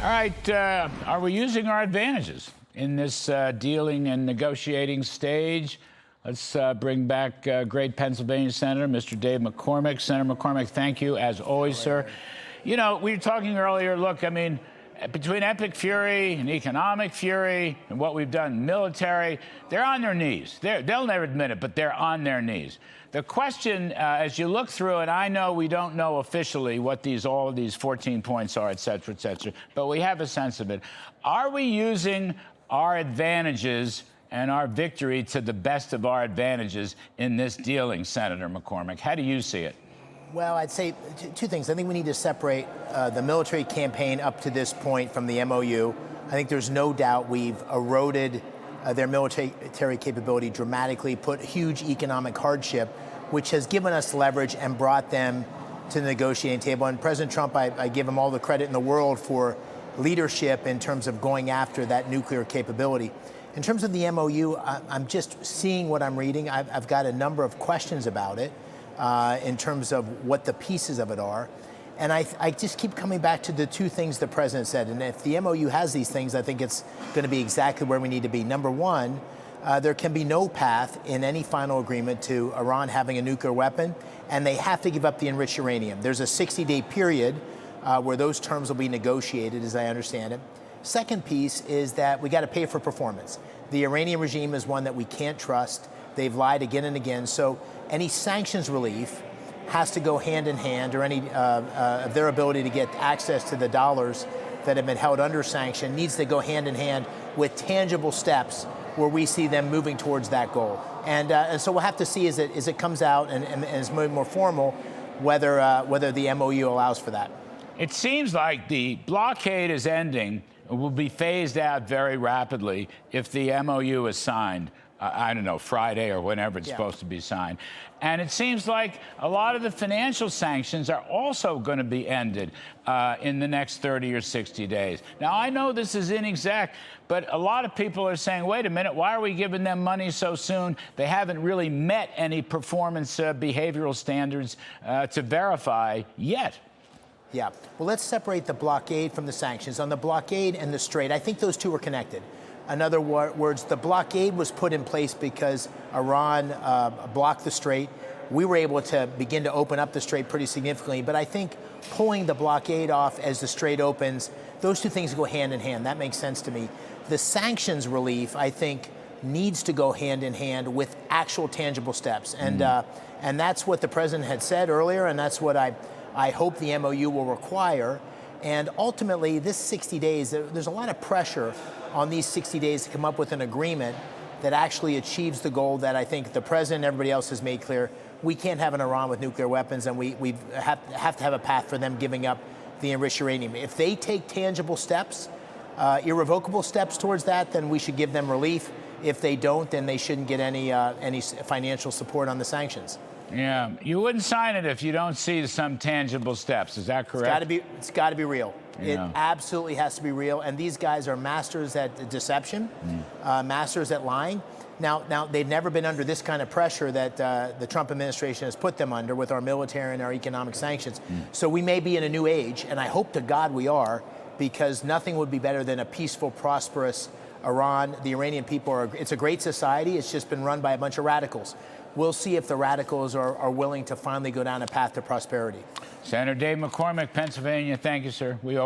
All right, are we using our advantages in this dealing and negotiating stage? Let's bring back great Pennsylvania Senator, Mr. Dave McCormick. Senator McCormick, thank you, as always, sir. You know, we were talking earlier, look, I mean, between epic fury and economic fury and what we've done military, they're on their knees. They'll never admit it, but they're on their knees. The question, as you look through it, I know we don't know officially what all of these 14 points are, et cetera, but we have a sense of it. Are we using our advantages and our victory to the best of our advantages in this dealing, Senator McCormick? How do you see it? Well, I'd say two things. I think we need to separate the military campaign up to this point from the MOU. I think there's no doubt we've eroded their military capability dramatically, put huge economic hardship, which has given us leverage and brought them to the negotiating table. And President Trump, I give him all the credit in the world for leadership in terms of going after that nuclear capability. In terms of the MOU, I'm just seeing what I'm reading. I've got a number of questions about it in terms of what the pieces of it are. And I just keep coming back to the two things the president said. And if the MOU has these things, I think it's going to be exactly where we need to be. Number one, there can be no path in any final agreement to Iran having a nuclear weapon, and they have to give up the enriched uranium. There's a 60-day period where those terms will be negotiated, as I understand it. Second piece is that we got to pay for performance. The Iranian regime is one that we can't trust. They've lied again and again. So any sanctions relief has to go hand in hand, or any of their ability to get access to the dollars that have been held under sanction needs to go hand in hand with tangible steps where we see them moving towards that goal. And so we'll have to see as it comes out and is more formal whether the MOU allows for that. It seems like the blockade is ending, will be phased out very rapidly if the MOU is signed. I don't know, Friday or whenever it's supposed to be signed. And it seems like a lot of the financial sanctions are also going to be ended in the next 30 or 60 days. Now, I know this is inexact, but a lot of people are saying, wait a minute, why are we giving them money so soon? They haven't really met any performance behavioral standards to verify yet. Yeah. Well, let's separate the blockade from the sanctions. On the blockade and the strait, I think those two are connected. In other words, the blockade was put in place because Iran blocked the strait. We were able to begin to open up the strait pretty significantly. But I think pulling the blockade off as the strait opens, those two things go hand in hand. That makes sense to me. The sanctions relief, I think, needs to go hand in hand with actual tangible steps. And that's what the president had said earlier, and that's what I hope the MOU will require. And ultimately, this 60 days, there's a lot of pressure on these 60 days to come up with an agreement that actually achieves the goal that I think the president and everybody else has made clear. We can't have an Iran with nuclear weapons, and we have to have a path for them giving up the enriched uranium. If they take tangible steps, irrevocable steps towards that, then we should give them relief. If they don't, then they shouldn't get any financial support on the sanctions. Yeah, you wouldn't sign it if you don't see some tangible steps. Is that correct? It's got to be real. Yeah. It absolutely has to be real. And these guys are masters at deception, masters at lying. Now they've never been under this kind of pressure that the Trump administration has put them under with our military and our economic sanctions. So we may be in a new age, and I hope to God we are, because nothing would be better than a peaceful, prosperous Iran. The Iranian people it's a great society. It's just been run by a bunch of radicals. We'll see if the radicals are willing to finally go down a path to prosperity. Senator Dave McCormick, Pennsylvania, thank you, sir. We always